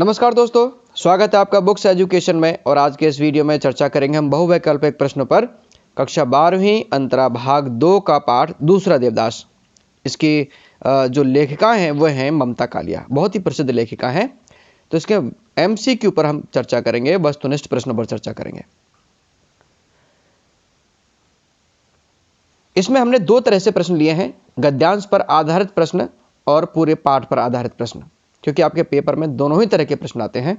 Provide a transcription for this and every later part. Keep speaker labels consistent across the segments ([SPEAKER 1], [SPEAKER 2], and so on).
[SPEAKER 1] नमस्कार दोस्तों, स्वागत है आपका बुक्स एजुकेशन में। और आज के इस वीडियो में चर्चा करेंगे हम बहुवैकल्पिक प्रश्नों पर कक्षा 12वीं अंतरा भाग 2 का पाठ दूसरा देवदास। इसकी जो लेखिका हैं वो हैं ममता कालिया, बहुत ही प्रसिद्ध लेखिका हैं। तो इसके MCQ पर हम चर्चा करेंगे, वस्तुनिष्ठ प्रश्नों पर चर्चा करेंगे। इसमें हमने दो तरह से प्रश्न लिए हैं, गद्यांश पर आधारित प्रश्न और पूरे पाठ पर आधारित प्रश्न, क्योंकि आपके पेपर में दोनों ही तरह के प्रश्न आते हैं।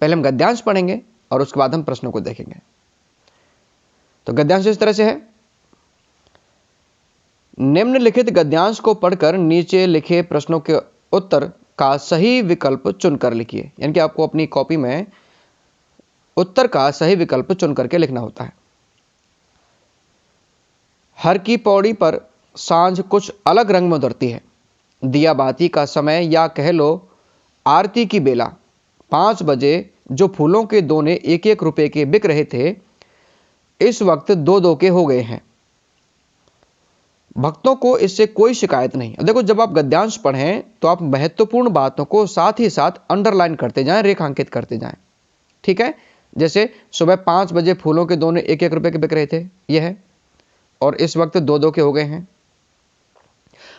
[SPEAKER 1] पहले हम गद्यांश पढ़ेंगे और उसके बाद हम प्रश्नों को देखेंगे। तो गद्यांश इस तरह से है, निम्नलिखित गद्यांश को पढ़कर नीचे लिखे प्रश्नों के उत्तर का सही विकल्प चुनकर लिखिए। यानी कि आपको अपनी कॉपी में उत्तर का सही विकल्प चुन करके लिखना होता है। हर की पौड़ी पर सांझ कुछ अलग रंग में उतरती है। दिया बाती का समय या कह लो आरती की बेला, 5 बजे जो फूलों के दोने 1-1 रुपए के बिक रहे थे, इस वक्त 2-2 के हो गए हैं। भक्तों को इससे कोई शिकायत नहीं। देखो, जब आप गद्यांश पढ़ें तो आप महत्वपूर्ण बातों को साथ ही साथ अंडरलाइन करते जाएं, रेखांकित करते जाएं। ठीक है, जैसे सुबह 5 बजे फूलों के दोने 1-1 रुपए के बिक रहे थे, यह है, और इस वक्त 2-2 के हो गए हैं।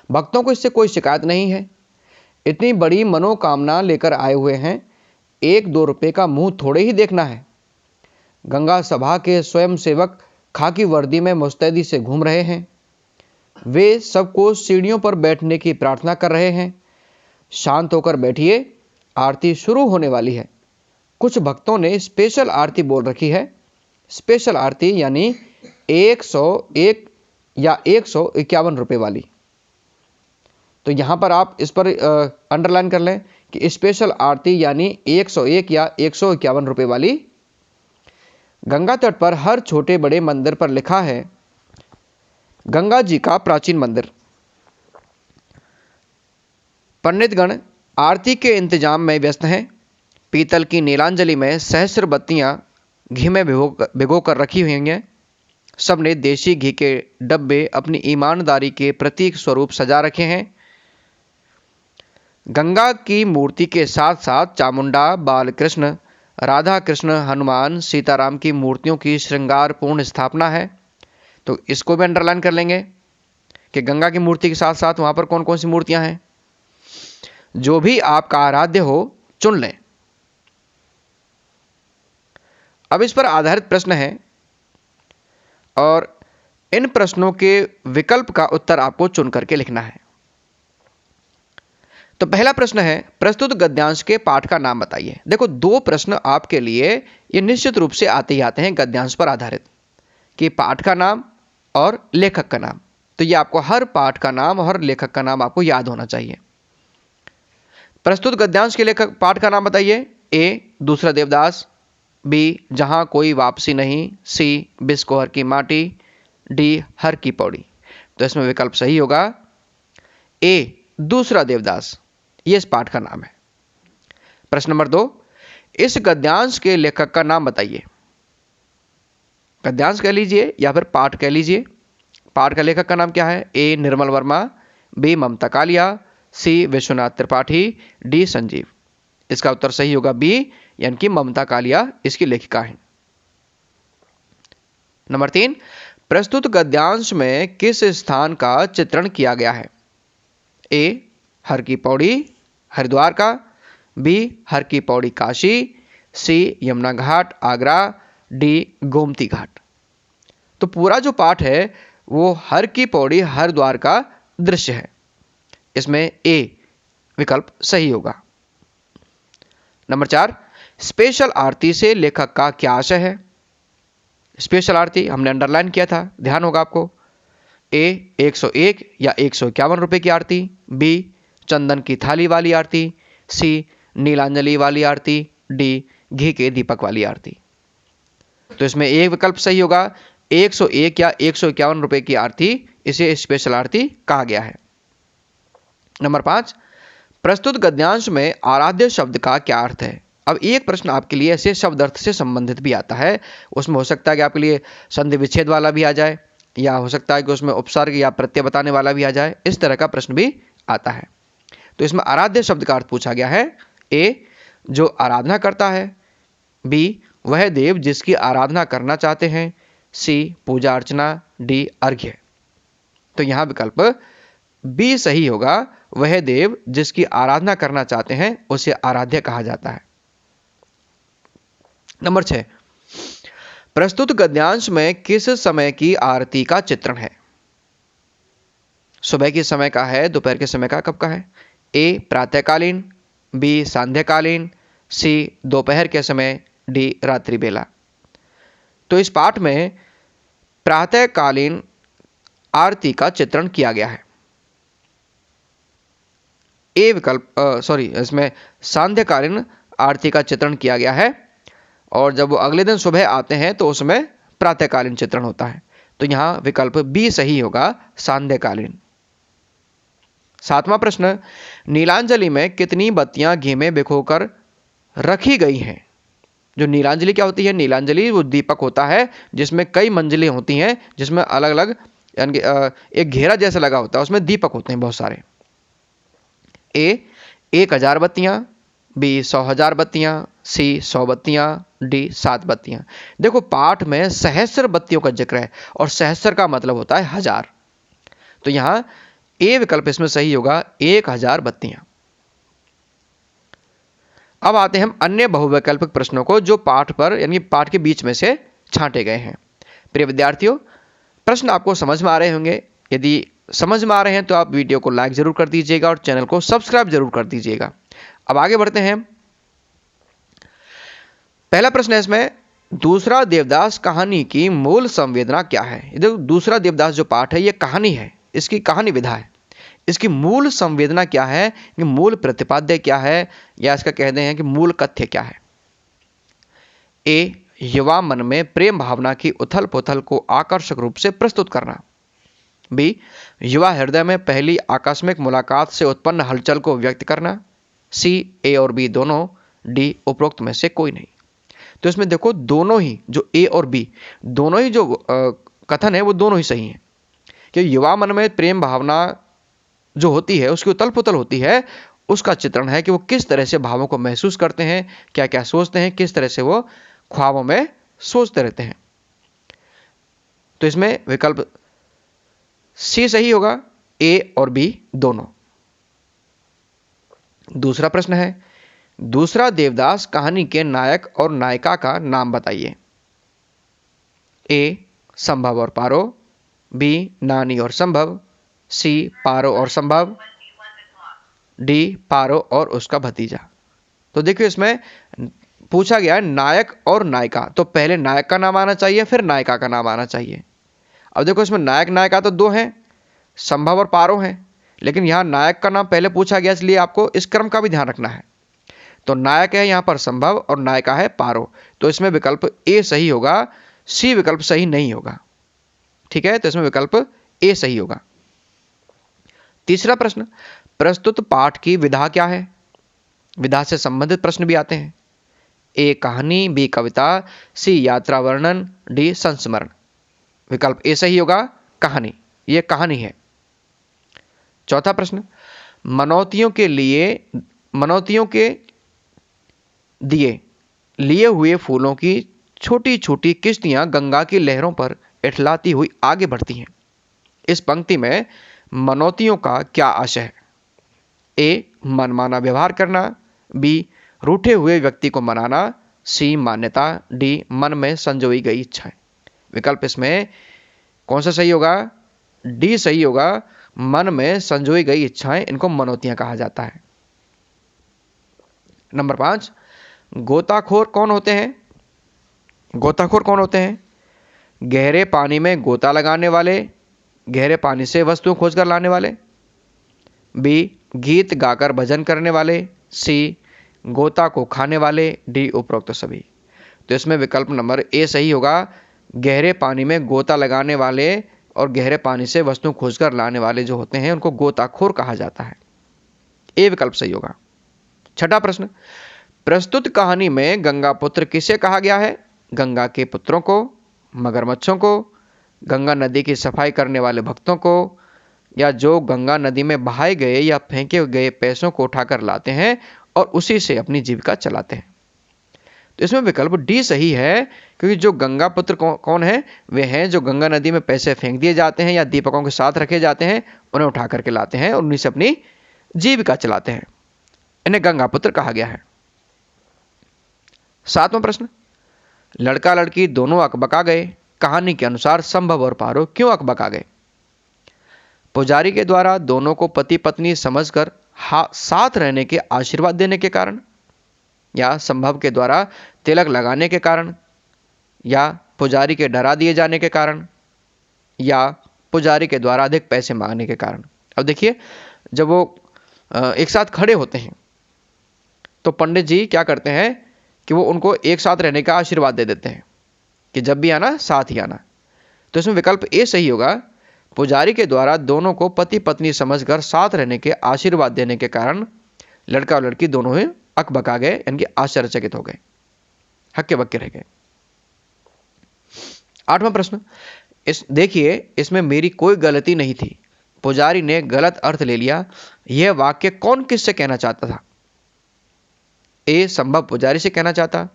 [SPEAKER 1] भक्तों को इससे कोई शिकायत नहीं है। इतनी बड़ी मनोकामना लेकर आए हुए हैं, 1-2 रुपए का मुंह थोड़े ही देखना है। गंगा सभा के स्वयंसेवक खाकी वर्दी में मुस्तैदी से घूम रहे हैं। वे सबको सीढ़ियों पर बैठने की प्रार्थना कर रहे हैं। शांत होकर बैठिए, आरती शुरू होने वाली है। कुछ भक्तों ने स्पेशल आरती बोल रखी है। स्पेशल आरती यानी 101 या 151 रुपए वाली। तो यहां पर आप इस पर अंडरलाइन कर लें कि स्पेशल आरती यानी 101 या 151 रुपए वाली। गंगा तट पर हर छोटे बड़े मंदिर पर लिखा है गंगा जी का प्राचीन मंदिर। पंडितगण आरती के इंतजाम में व्यस्त हैं। पीतल की नीलांजलि में सहस्र बत्तियां घी में भिगो कर रखी हुई हैं। सबने देसी घी के डब्बे अपनी ईमानदारी के प्रतीक स्वरूप सजा रखे हैं। गंगा की मूर्ति के साथ साथ चामुंडा, बालकृष्ण, राधा कृष्ण, हनुमान, सीताराम की मूर्तियों की श्रृंगारपूर्ण स्थापना है। तो इसको भी अंडरलाइन कर लेंगे कि गंगा की मूर्ति के साथ साथ वहां पर कौन कौन सी मूर्तियां हैं। जो भी आपका आराध्य हो चुन लें। अब इस पर आधारित प्रश्न है और इन प्रश्नों के विकल्प का उत्तर आपको चुन करके लिखना है। तो पहला प्रश्न है, प्रस्तुत गद्यांश के पाठ का नाम बताइए। देखो, 2 प्रश्न आपके लिए ये निश्चित रूप से आते ही आते हैं गद्यांश पर आधारित, कि पाठ का नाम और लेखक का नाम। तो ये आपको हर पाठ का नाम और लेखक का नाम आपको याद होना चाहिए। प्रस्तुत गद्यांश के लेखक पाठ का नाम बताइए। A दूसरा देवदास, B जहां कोई वापसी नहीं, C बिस्कोहर की माटी, D हर की पौड़ी। तो इसमें विकल्प सही होगा A दूसरा देवदास, ये इस पाठ का नाम है। प्रश्न नंबर 2, इस गद्यांश के लेखक का नाम बताइए। गद्यांश कह लीजिए या फिर पाठ कह लीजिए। पाठ का लेखक का नाम क्या है? A Nirmal Verma, B Mamata Kaliya, C Vishwanath Tripathi, D Sanjeev. इसका उत्तर सही होगा B, यानी कि ममता कालिया इसकी लेखिका है। नंबर 3, प्रस्तुत गद्यांश में किस स्थान का चित्रण किया गया है? A हर की पौड़ी हरिद्वार का, B हर की पौड़ी काशी, C यमुना घाट आगरा, D गोमती घाट। तो पूरा जो पाठ है वो हर की पौड़ी हरिद्वार का दृश्य है। इसमें A विकल्प सही होगा। नंबर 4, स्पेशल आरती से लेखक का क्या आशय है? स्पेशल आरती हमने अंडरलाइन किया था, ध्यान होगा आपको। A 101 या 151 रुपए की आरती, B चंदन की थाली वाली आरती, C नीलांजलि वाली आरती, D घी के दीपक वाली आरती। तो इसमें एक विकल्प सही होगा, 101 या 151 रुपए की आरती, इसे स्पेशल आरती कहा गया है। नंबर 5, प्रस्तुत गद्यांश में आराध्य शब्द का क्या अर्थ है? अब एक प्रश्न आपके लिए ऐसे शब्द अर्थ से संबंधित भी आता है। उसमें हो सकता है कि आपके लिए संधि विच्छेद वाला भी आ जाए, या हो सकता है कि उसमें उपसर्ग या प्रत्यय बताने वाला भी आ जाए। इस तरह का प्रश्न भी आता है। तो इसमें आराध्य शब्द का अर्थ पूछा गया है। A जो आराधना करता है। बी, वह देव जिसकी आराधना करना चाहते हैं। सी, पूजा अर्चना। डी, अर्घ्य। तो यहां विकल्प बी सही होगा। वह देव जिसकी आराधना करना चाहते हैं उसे आराध्य कहा जाता है। नंबर 6, प्रस्तुत गद्यांश में किस समय की आरती का चित्रण है? सुबह के समय का है, दोपहर के समय का, कब का है? ए, प्रातःकालीन। बी, सांध्यकालीन। सी, दोपहर के समय। डी, रात्रि बेला। तो इस पाठ में प्रातःकालीन आरती का चित्रण किया गया है। ए विकल्प इसमें सांध्यकालीन आरती का चित्रण किया गया है, और जब वो अगले दिन सुबह आते हैं तो उसमें प्रातःकालीन चित्रण होता है। तो यहां विकल्प बी सही होगा, सांध्यकालीन। 7वां प्रश्न, नीलांजलि में कितनी बत्तियां घी में भिगोकर रखी गई हैं? जो नीलांजलि क्या होती है? नीलांजलि वो दीपक होता है जिसमें कई मंजिलें होती हैं, जिसमें अलग अलग यानी एक घेरा जैसा लगा होता है, उसमें दीपक होते हैं बहुत सारे। ए, 1000 बत्तियां। बी, 100,000 बत्तियां। सी, 100 बत्तियां। डी, 7 बत्तियां। देखो पाठ में सहस्र बत्तियों का जिक्र है, और सहस्र का मतलब होता है 1000। तो यहां ए विकल्प इसमें सही होगा, 1000 बत्तियां। अब आते हैं हम अन्य बहुवैकल्पिक प्रश्नों को, जो पाठ पर यानी पाठ के बीच में से छांटे गए हैं। प्रिय विद्यार्थियों, प्रश्न आपको समझ में आ रहे होंगे। यदि समझ में आ रहे हैं तो आप वीडियो को लाइक जरूर कर दीजिएगा और चैनल को सब्सक्राइब जरूर कर दीजिएगा। अब आगे बढ़ते हैं। पहला प्रश्न है इसमें, दूसरा देवदास कहानी की मूल संवेदना क्या है? देखो दूसरा देवदास जो पाठ है ये कहानी है, इसकी कहानी विधा है। इसकी मूल संवेदना क्या है, कि मूल प्रतिपाद्य क्या है, या इसका कहते हैं कि मूल कथ्य क्या है? ए, युवा मन में प्रेम भावना की उथल पुथल को आकर्षक रूप से प्रस्तुत करना। बी, युवा हृदय में पहली आकस्मिक मुलाकात से उत्पन्न हलचल को व्यक्त करना। सी, ए और बी दोनों। डी, उपरोक्त में से कोई नहीं। तो इसमें देखो दोनों ही, जो ए और बी दोनों ही जो कथन है वो दोनों ही सही हैं, कि युवा मन में प्रेम भावना जो होती है उसकी उथल पुथल होती है, उसका चित्रण है कि वो किस तरह से भावों को महसूस करते हैं, क्या क्या सोचते हैं, किस तरह से वो ख्वाबों में सोचते रहते हैं। तो इसमें विकल्प सी सही होगा, ए और बी दोनों। दूसरा प्रश्न है, दूसरा देवदास कहानी के नायक और नायिका का नाम बताइए। ए, संभव और पारो। बी, नानी और संभव। सी, पारो और संभव। डी, पारो और उसका भतीजा। तो देखिए इसमें पूछा गया है नायक और नायिका, तो पहले नायक का नाम आना चाहिए, फिर नायिका का नाम आना चाहिए। अब देखो इसमें नायक नायिका तो दो हैं, संभव और पारो हैं, लेकिन यहां नायक का नाम पहले पूछा गया, इसलिए आपको इस क्रम का भी ध्यान रखना है। तो नायक है यहां पर संभव और नायिका है पारो, तो इसमें विकल्प ए सही होगा, सी विकल्प सही नहीं होगा। ठीक है, तो इसमें विकल्प ए सही होगा। तीसरा प्रश्न, प्रस्तुत पाठ की विधा क्या है? विधा से संबंधित प्रश्न भी आते हैं। ए, कहानी। बी, कविता। सी, यात्रा वर्णन। डी, संस्मरण। विकल्प ए सही होगा, कहानी, यह कहानी है। चौथा प्रश्न, मनौतियों के दिए लिए हुए फूलों की छोटी छोटी किश्तियां गंगा की लहरों पर इठलाती हुई आगे बढ़ती हैं। इस पंक्ति में मनौतियों का क्या आशय है? ए, मनमाना व्यवहार करना। बी, रूठे हुए व्यक्ति को मनाना। सी, मान्यता। डी, मन में संजोई गई इच्छाएं। विकल्प इसमें कौन सा सही होगा? डी सही होगा, मन में संजोई गई इच्छाएं, इनको मनौतियां कहा जाता है। नंबर 5, गोताखोर कौन होते हैं? गोताखोर कौन होते हैं? गहरे पानी में गोता लगाने वाले, गहरे पानी से वस्तुएं खोजकर लाने वाले। बी, गीत गाकर भजन करने वाले। सी, गोता को खाने वाले। डी, उपरोक्त सभी। तो इसमें विकल्प नंबर ए सही होगा, गहरे पानी में गोता लगाने वाले और गहरे पानी से वस्तु खोजकर लाने वाले जो होते हैं उनको गोताखोर कहा जाता है। ए विकल्प सही होगा। छठा प्रश्न, प्रस्तुत कहानी में गंगा पुत्र किसे कहा गया है? गंगा के पुत्रों को, मगरमच्छों को, गंगा नदी की सफाई करने वाले भक्तों को, या जो गंगा नदी में बहाए गए या फेंके गए पैसों को उठाकर लाते हैं और उसी से अपनी जीविका चलाते हैं। तो इसमें विकल्प डी सही है, क्योंकि जो गंगा पुत्र कौन है? वे हैं जो गंगा नदी में पैसे फेंक दिए जाते हैं या दीपकों के साथ रखे जाते हैं, उन्हें उठा करके लाते हैं और उन्हीं से अपनी जीविका चलाते हैं। इन्हें गंगा पुत्र कहा गया है। 7वां प्रश्न, लड़का लड़की दोनों अकबका गए, कहानी के अनुसार संभव और पारो क्यों अकबका गए? पुजारी के द्वारा दोनों को पति पत्नी समझकर साथ रहने के आशीर्वाद देने के कारण, या संभव के द्वारा तिलक लगाने के कारण, या पुजारी के डरा दिए जाने के कारण, या पुजारी के द्वारा अधिक पैसे मांगने के कारण। अब देखिए, जब वो एक साथ खड़े होते हैं तो पंडित जी क्या करते हैं कि वो उनको एक साथ रहने का आशीर्वाद दे देते हैं कि जब भी आना साथ ही आना। तो इसमें विकल्प ए सही होगा, पुजारी के द्वारा दोनों को पति पत्नी समझकर साथ रहने के आशीर्वाद देने के कारण लड़का और लड़की दोनों ही अकबका गए, यानी आश्चर्यचकित हो गए, हक्के बक्के रह गए। 8वां प्रश्न, देखिए इसमें मेरी कोई गलती नहीं थी, पुजारी ने गलत अर्थ ले लिया, यह वाक्य कौन किससे कहना चाहता था? ए संभव पुजारी से कहना चाहता,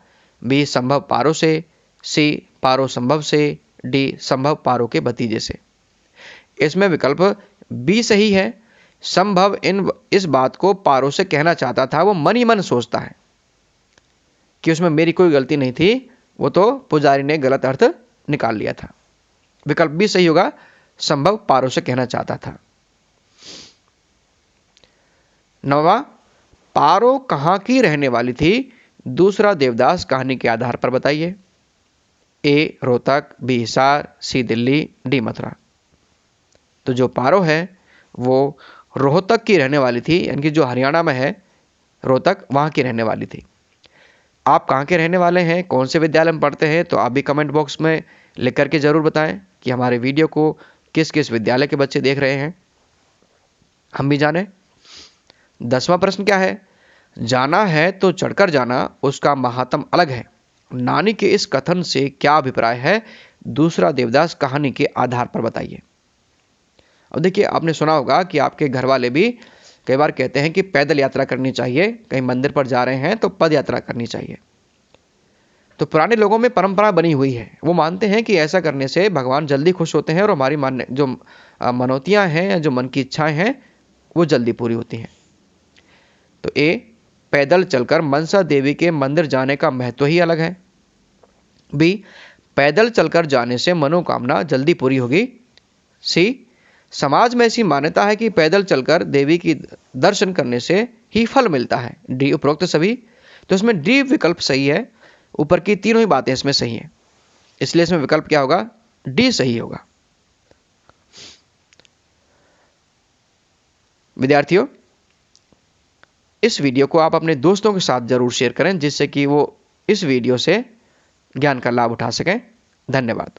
[SPEAKER 1] बी संभव पारो से, सी पारो संभव से, डी संभव पारो के भतीजे से। इसमें विकल्प बी सही है। संभव इस बात को पारो से कहना चाहता था, वो मन ही मन सोचता है कि उसमें मेरी कोई गलती नहीं थी, वो तो पुजारी ने गलत अर्थ निकाल लिया था। विकल्प बी सही होगा, संभव पारो से कहना चाहता था। 9वां, पारो कहां की रहने वाली थी? दूसरा देवदास कहानी के आधार पर बताइए। ए रोहतक, बी हिसार, सी दिल्ली, डी मथुरा। तो जो पारो है वो रोहतक की रहने वाली थी, यानी कि जो हरियाणा में है रोहतक, वहां की रहने वाली थी। आप कहां के रहने वाले हैं, कौन से विद्यालय में पढ़ते हैं, तो आप भी कमेंट बॉक्स में लिख करके जरूर बताएं कि हमारे वीडियो को किस किस विद्यालय के बच्चे देख रहे हैं, हम भी जाने। 10वां प्रश्न क्या है? जाना है तो चढ़कर जाना, उसका महात्म अलग है, नानी के इस कथन से क्या अभिप्राय है? दूसरा देवदास कहानी के आधार पर बताइए। अब देखिए, आपने सुना होगा कि आपके घर वाले भी कई बार कहते हैं कि पैदल यात्रा करनी चाहिए, कहीं मंदिर पर जा रहे हैं तो पद यात्रा करनी चाहिए। तो पुराने लोगों में परंपरा बनी हुई है, वो मानते हैं कि ऐसा करने से भगवान जल्दी खुश होते हैं और हमारी जो मनौतियां हैं या जो मन की इच्छाएं हैं वो जल्दी पूरी होती हैं। तो ए पैदल चलकर मनसा देवी के मंदिर जाने का महत्व ही अलग है। बी पैदल चलकर जाने से मनोकामना जल्दी पूरी होगी। सी समाज में ऐसी मान्यता है कि पैदल चलकर देवी की दर्शन करने से ही फल मिलता है। डी उपरोक्त सभी। तो इसमें डी विकल्प सही है, ऊपर की तीनों ही बातें इसमें सही हैं, इसलिए इसमें विकल्प क्या होगा? डी सही होगा। विद्यार्थियों, इस वीडियो को आप अपने दोस्तों के साथ जरूर शेयर करें, जिससे कि वो इस वीडियो से ज्ञान का लाभ उठा सकें। धन्यवाद।